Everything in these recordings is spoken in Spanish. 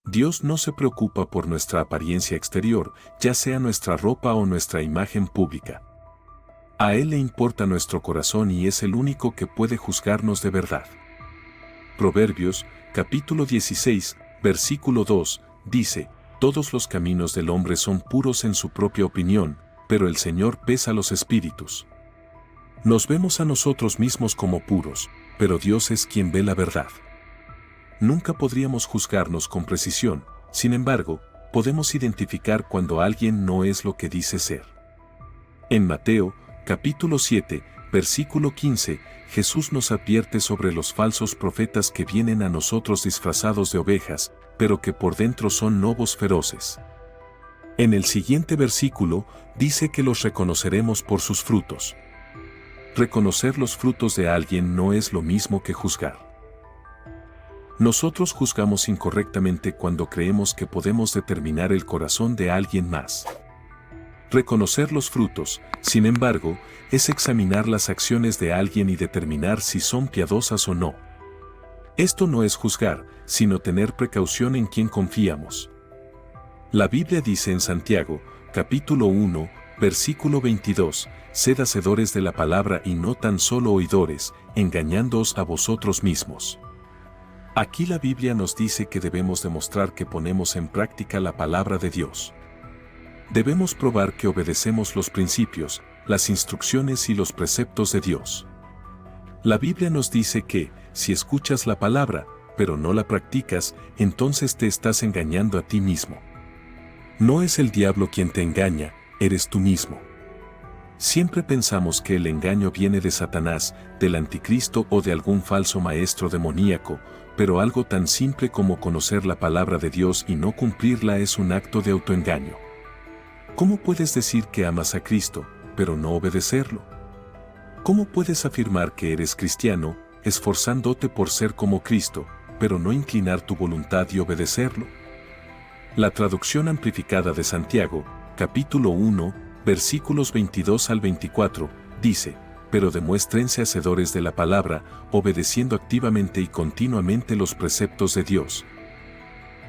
Dios no se preocupa por nuestra apariencia exterior, ya sea nuestra ropa o nuestra imagen pública. A Él le importa nuestro corazón y es el único que puede juzgarnos de verdad. Proverbios, capítulo 16, versículo 2, dice: todos los caminos del hombre son puros en su propia opinión, pero el Señor pesa los espíritus. Nos vemos a nosotros mismos como puros, pero Dios es quien ve la verdad. Nunca podríamos juzgarnos con precisión, sin embargo, podemos identificar cuando alguien no es lo que dice ser. En Mateo, capítulo 7, versículo 15, Jesús nos advierte sobre los falsos profetas que vienen a nosotros disfrazados de ovejas, pero que por dentro son lobos feroces. En el siguiente versículo, dice que los reconoceremos por sus frutos. Reconocer los frutos de alguien no es lo mismo que juzgar. Nosotros juzgamos incorrectamente cuando creemos que podemos determinar el corazón de alguien más. Reconocer los frutos, sin embargo, es examinar las acciones de alguien y determinar si son piadosas o no. Esto no es juzgar, sino tener precaución en quien confiamos. La Biblia dice en Santiago, capítulo 1, versículo 22, sed hacedores de la palabra y no tan solo oidores, engañándoos a vosotros mismos. Aquí la Biblia nos dice que debemos demostrar que ponemos en práctica la palabra de Dios. Debemos probar que obedecemos los principios, las instrucciones y los preceptos de Dios. La Biblia nos dice que, si escuchas la palabra, pero no la practicas, entonces te estás engañando a ti mismo. No es el diablo quien te engaña, eres tú mismo. Siempre pensamos que el engaño viene de Satanás, del anticristo o de algún falso maestro demoníaco, pero algo tan simple como conocer la palabra de Dios y no cumplirla es un acto de autoengaño. ¿Cómo puedes decir que amas a Cristo, pero no obedecerlo? ¿Cómo puedes afirmar que eres cristiano, esforzándote por ser como Cristo, pero no inclinar tu voluntad y obedecerlo? La traducción amplificada de Santiago, capítulo 1, versículos 22 al 24, dice: pero demuéstrense hacedores de la palabra, obedeciendo activamente y continuamente los preceptos de Dios.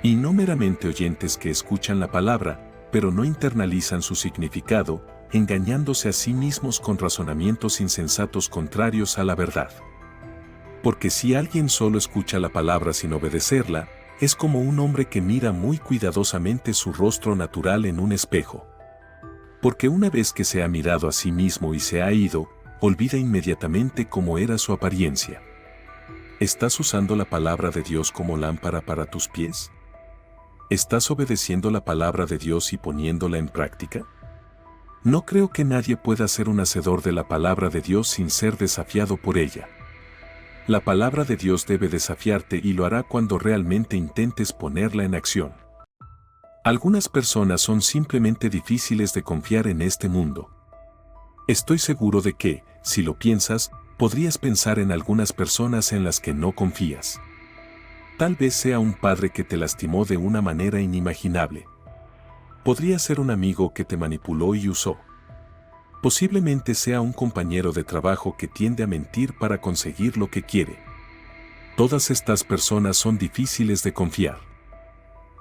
Y no meramente oyentes que escuchan la palabra, pero no internalizan su significado, engañándose a sí mismos con razonamientos insensatos contrarios a la verdad. Porque si alguien solo escucha la palabra sin obedecerla, es como un hombre que mira muy cuidadosamente su rostro natural en un espejo. Porque una vez que se ha mirado a sí mismo y se ha ido, olvida inmediatamente cómo era su apariencia. ¿Estás usando la palabra de Dios como lámpara para tus pies? ¿Estás obedeciendo la palabra de Dios y poniéndola en práctica? No creo que nadie pueda ser un hacedor de la palabra de Dios sin ser desafiado por ella. La palabra de Dios debe desafiarte y lo hará cuando realmente intentes ponerla en acción. Algunas personas son simplemente difíciles de confiar en este mundo. Estoy seguro de que, si lo piensas, podrías pensar en algunas personas en las que no confías. Tal vez sea un padre que te lastimó de una manera inimaginable. Podría ser un amigo que te manipuló y usó. Posiblemente sea un compañero de trabajo que tiende a mentir para conseguir lo que quiere. Todas estas personas son difíciles de confiar.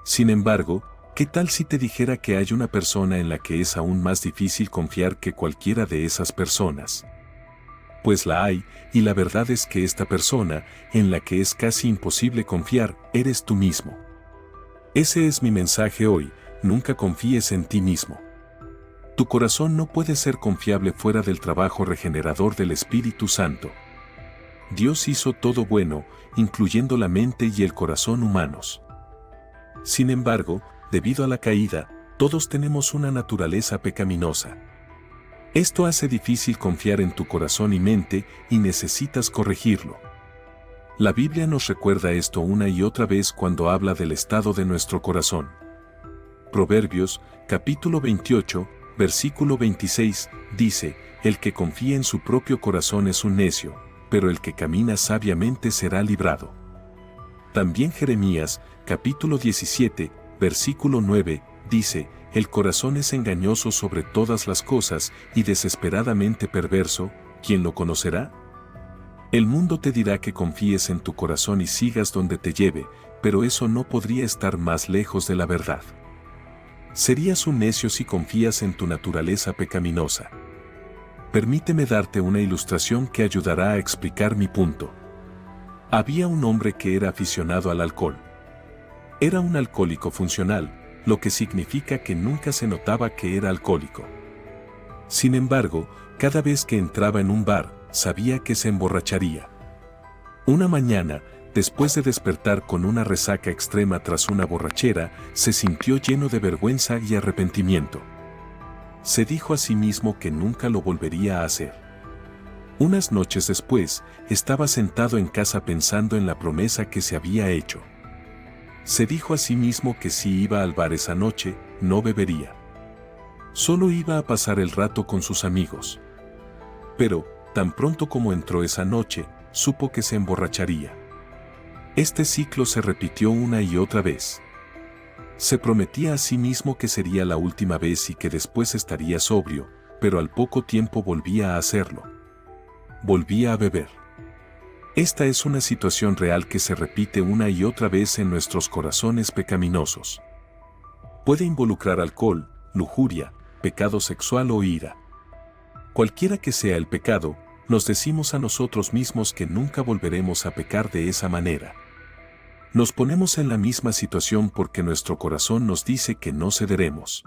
Sin embargo, ¿qué tal si te dijera que hay una persona en la que es aún más difícil confiar que cualquiera de esas personas? Pues la hay, y la verdad es que esta persona, en la que es casi imposible confiar, eres tú mismo. Ese es mi mensaje hoy: nunca confíes en ti mismo. Tu corazón no puede ser confiable fuera del trabajo regenerador del Espíritu Santo. Dios hizo todo bueno, incluyendo la mente y el corazón humanos. Sin embargo, debido a la caída, todos tenemos una naturaleza pecaminosa. Esto hace difícil confiar en tu corazón y mente, y necesitas corregirlo. La Biblia nos recuerda esto una y otra vez cuando habla del estado de nuestro corazón. Proverbios, capítulo 28, versículo 26, dice: el que confía en su propio corazón es un necio, pero el que camina sabiamente será librado. También Jeremías, capítulo 17, versículo 9, dice: el corazón es engañoso sobre todas las cosas y desesperadamente perverso, ¿quién lo conocerá? El mundo te dirá que confíes en tu corazón y sigas donde te lleve, pero eso no podría estar más lejos de la verdad. Serías un necio si confías en tu naturaleza pecaminosa. Permíteme darte una ilustración que ayudará a explicar mi punto. Había un hombre que era aficionado al alcohol. Era un alcohólico funcional, lo que significa que nunca se notaba que era alcohólico. Sin embargo, cada vez que entraba en un bar, sabía que se emborracharía. Una mañana, después de despertar con una resaca extrema tras una borrachera, se sintió lleno de vergüenza y arrepentimiento. Se dijo a sí mismo que nunca lo volvería a hacer. Unas noches después, estaba sentado en casa pensando en la promesa que se había hecho. Se dijo a sí mismo que si iba al bar esa noche, no bebería. Solo iba a pasar el rato con sus amigos. Pero, tan pronto como entró esa noche, supo que se emborracharía. Este ciclo se repitió una y otra vez. Se prometía a sí mismo que sería la última vez y que después estaría sobrio, pero al poco tiempo volvía a hacerlo. Volvía a beber. Esta es una situación real que se repite una y otra vez en nuestros corazones pecaminosos. Puede involucrar alcohol, lujuria, pecado sexual o ira. Cualquiera que sea el pecado, nos decimos a nosotros mismos que nunca volveremos a pecar de esa manera. Nos ponemos en la misma situación porque nuestro corazón nos dice que no cederemos.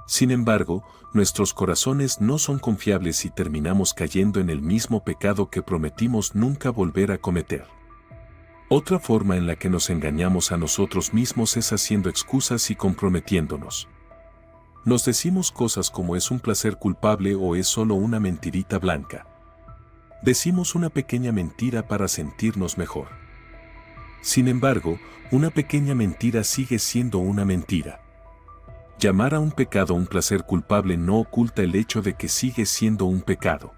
Sin embargo, nuestros corazones no son confiables y terminamos cayendo en el mismo pecado que prometimos nunca volver a cometer. Otra forma en la que nos engañamos a nosotros mismos es haciendo excusas y comprometiéndonos. Nos decimos cosas como es un placer culpable o es solo una mentirita blanca. Decimos una pequeña mentira para sentirnos mejor. Sin embargo, una pequeña mentira sigue siendo una mentira. Llamar a un pecado un placer culpable no oculta el hecho de que sigue siendo un pecado.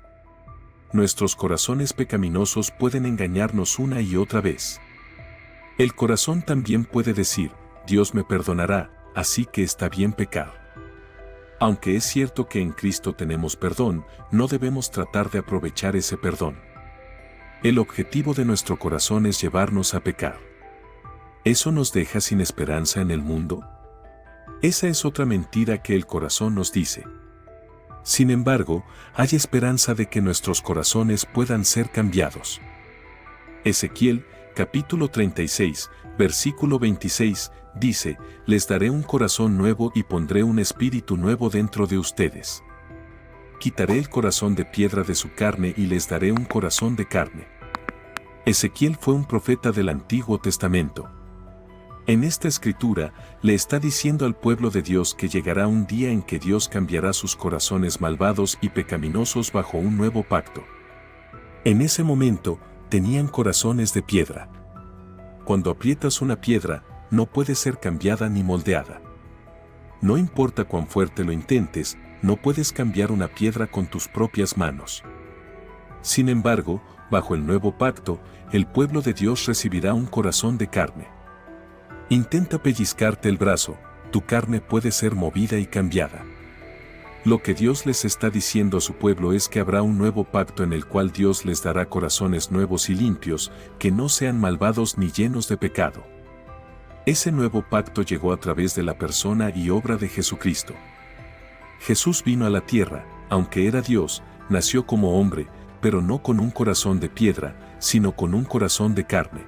Nuestros corazones pecaminosos pueden engañarnos una y otra vez. El corazón también puede decir, Dios me perdonará, así que está bien pecar. Aunque es cierto que en Cristo tenemos perdón, no debemos tratar de aprovechar ese perdón. El objetivo de nuestro corazón es llevarnos a pecar. ¿Eso nos deja sin esperanza en el mundo? Esa es otra mentira que el corazón nos dice. Sin embargo, hay esperanza de que nuestros corazones puedan ser cambiados. Ezequiel, capítulo 36, versículo 26, dice, les daré un corazón nuevo y pondré un espíritu nuevo dentro de ustedes. Quitaré el corazón de piedra de su carne y les daré un corazón de carne. Ezequiel fue un profeta del Antiguo Testamento. En esta escritura, le está diciendo al pueblo de Dios que llegará un día en que Dios cambiará sus corazones malvados y pecaminosos bajo un nuevo pacto. En ese momento, tenían corazones de piedra. Cuando aprietas una piedra, no puede ser cambiada ni moldeada. No importa cuán fuerte lo intentes, no puedes cambiar una piedra con tus propias manos. Sin embargo, bajo el nuevo pacto, el pueblo de Dios recibirá un corazón de carne. Intenta pellizcarte el brazo, tu carne puede ser movida y cambiada. Lo que Dios les está diciendo a su pueblo es que habrá un nuevo pacto en el cual Dios les dará corazones nuevos y limpios, que no sean malvados ni llenos de pecado. Ese nuevo pacto llegó a través de la persona y obra de Jesucristo. Jesús vino a la tierra, aunque era Dios, nació como hombre, pero no con un corazón de piedra, sino con un corazón de carne.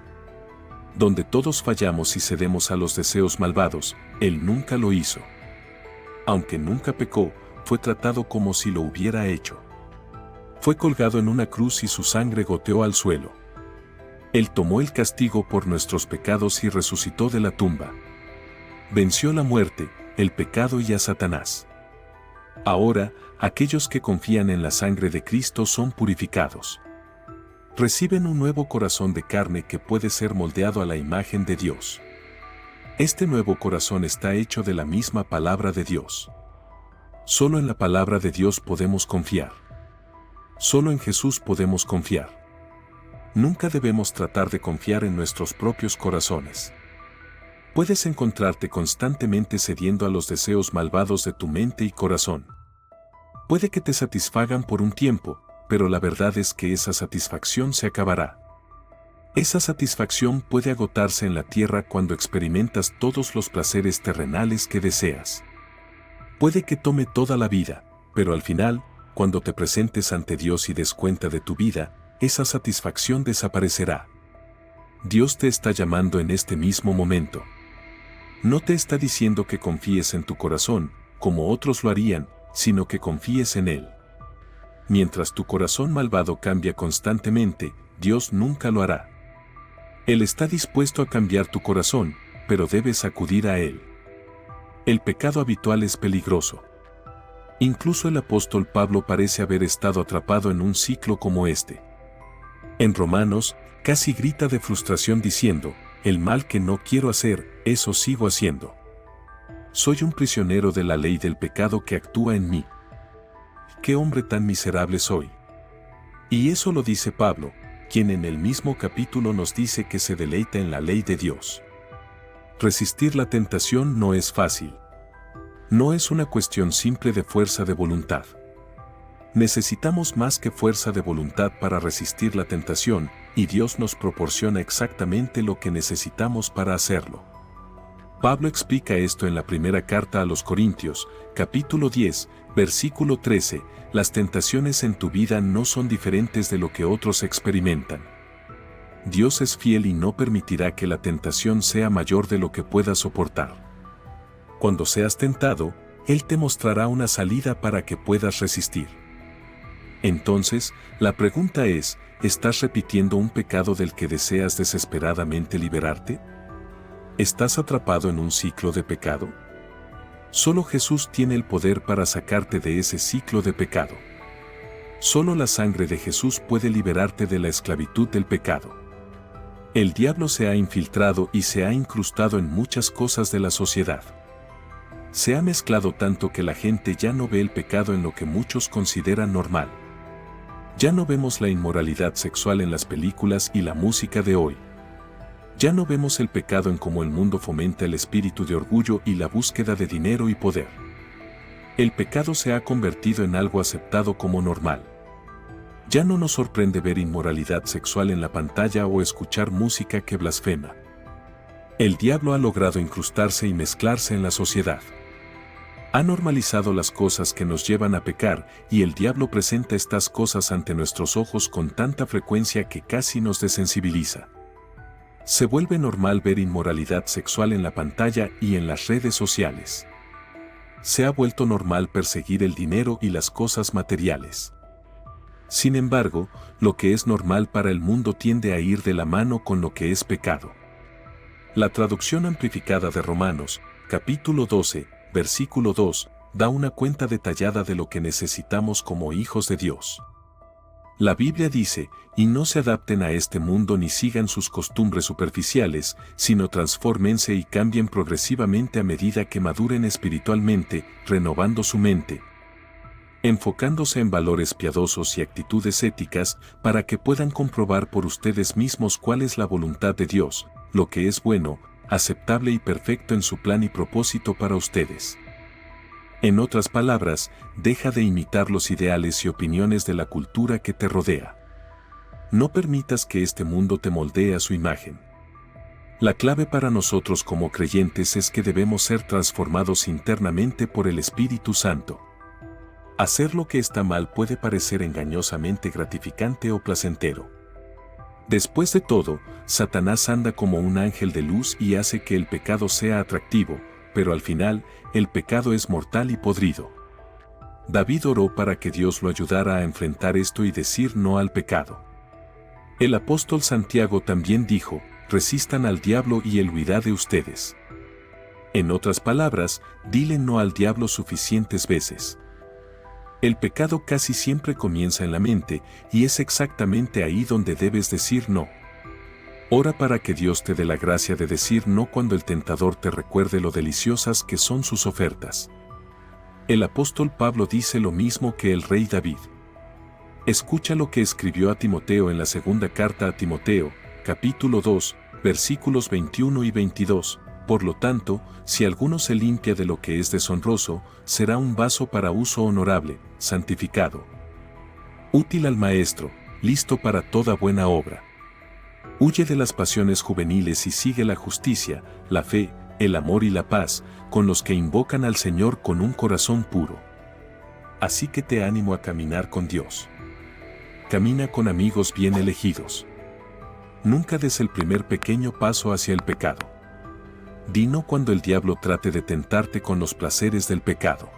Donde todos fallamos y cedemos a los deseos malvados, Él nunca lo hizo. Aunque nunca pecó, fue tratado como si lo hubiera hecho. Fue colgado en una cruz y su sangre goteó al suelo. Él tomó el castigo por nuestros pecados y resucitó de la tumba. Venció la muerte, el pecado y a Satanás. Ahora, aquellos que confían en la sangre de Cristo son purificados. Reciben un nuevo corazón de carne que puede ser moldeado a la imagen de Dios. Este nuevo corazón está hecho de la misma palabra de Dios. Solo en la palabra de Dios podemos confiar. Solo en Jesús podemos confiar. Nunca debemos tratar de confiar en nuestros propios corazones. Puedes encontrarte constantemente cediendo a los deseos malvados de tu mente y corazón. Puede que te satisfagan por un tiempo, pero la verdad es que esa satisfacción se acabará. Esa satisfacción puede agotarse en la tierra cuando experimentas todos los placeres terrenales que deseas. Puede que tome toda la vida, pero al final, cuando te presentes ante Dios y des cuenta de tu vida, esa satisfacción desaparecerá. Dios te está llamando en este mismo momento. No te está diciendo que confíes en tu corazón, como otros lo harían, sino que confíes en Él. Mientras tu corazón malvado cambia constantemente, Dios nunca lo hará. Él está dispuesto a cambiar tu corazón, pero debes acudir a Él. El pecado habitual es peligroso. Incluso el apóstol Pablo parece haber estado atrapado en un ciclo como este. En Romanos, casi grita de frustración diciendo, el mal que no quiero hacer, eso sigo haciendo. Soy un prisionero de la ley del pecado que actúa en mí. ¡Qué hombre tan miserable soy! Y eso lo dice Pablo, quien en el mismo capítulo nos dice que se deleita en la ley de Dios. Resistir la tentación no es fácil. No es una cuestión simple de fuerza de voluntad. Necesitamos más que fuerza de voluntad para resistir la tentación, y Dios nos proporciona exactamente lo que necesitamos para hacerlo. Pablo explica esto en la primera carta a los Corintios, capítulo 10, versículo 13, las tentaciones en tu vida no son diferentes de lo que otros experimentan. Dios es fiel y no permitirá que la tentación sea mayor de lo que puedas soportar. Cuando seas tentado, Él te mostrará una salida para que puedas resistir. Entonces, la pregunta es, ¿estás repitiendo un pecado del que deseas desesperadamente liberarte? ¿Estás atrapado en un ciclo de pecado? Solo Jesús tiene el poder para sacarte de ese ciclo de pecado. Solo la sangre de Jesús puede liberarte de la esclavitud del pecado. El diablo se ha infiltrado y se ha incrustado en muchas cosas de la sociedad. Se ha mezclado tanto que la gente ya no ve el pecado en lo que muchos consideran normal. Ya no vemos la inmoralidad sexual en las películas y la música de hoy. Ya no vemos el pecado en cómo el mundo fomenta el espíritu de orgullo y la búsqueda de dinero y poder. El pecado se ha convertido en algo aceptado como normal. Ya no nos sorprende ver inmoralidad sexual en la pantalla o escuchar música que blasfema. El diablo ha logrado incrustarse y mezclarse en la sociedad. Ha normalizado las cosas que nos llevan a pecar y el diablo presenta estas cosas ante nuestros ojos con tanta frecuencia que casi nos desensibiliza. Se vuelve normal ver inmoralidad sexual en la pantalla y en las redes sociales. Se ha vuelto normal perseguir el dinero y las cosas materiales. Sin embargo, lo que es normal para el mundo tiende a ir de la mano con lo que es pecado. La traducción amplificada de Romanos, capítulo 12, versículo 2, da una cuenta detallada de lo que necesitamos como hijos de Dios. La Biblia dice, y no se adapten a este mundo ni sigan sus costumbres superficiales, sino transfórmense y cambien progresivamente a medida que maduren espiritualmente, renovando su mente, enfocándose en valores piadosos y actitudes éticas para que puedan comprobar por ustedes mismos cuál es la voluntad de Dios, lo que es bueno, aceptable y perfecto en su plan y propósito para ustedes. En otras palabras, deja de imitar los ideales y opiniones de la cultura que te rodea. No permitas que este mundo te moldee a su imagen. La clave para nosotros como creyentes es que debemos ser transformados internamente por el Espíritu Santo. Hacer lo que está mal puede parecer engañosamente gratificante o placentero. Después de todo, Satanás anda como un ángel de luz y hace que el pecado sea atractivo, pero al final, el pecado es mortal y podrido. David oró para que Dios lo ayudara a enfrentar esto y decir no al pecado. El apóstol Santiago también dijo, resistan al diablo y él huirá de ustedes. En otras palabras, dile no al diablo suficientes veces. El pecado casi siempre comienza en la mente, y es exactamente ahí donde debes decir no. Ora para que Dios te dé la gracia de decir no cuando el tentador te recuerde lo deliciosas que son sus ofertas. El apóstol Pablo dice lo mismo que el rey David. Escucha lo que escribió a Timoteo en la segunda carta a Timoteo, capítulo 2, versículos 21 y 22. Por lo tanto, si alguno se limpia de lo que es deshonroso, será un vaso para uso honorable, santificado, útil al maestro, listo para toda buena obra. Huye de las pasiones juveniles y sigue la justicia, la fe, el amor y la paz, con los que invocan al Señor con un corazón puro. Así que te animo a caminar con Dios. Camina con amigos bien elegidos. Nunca des el primer pequeño paso hacia el pecado. Di no cuando el diablo trate de tentarte con los placeres del pecado.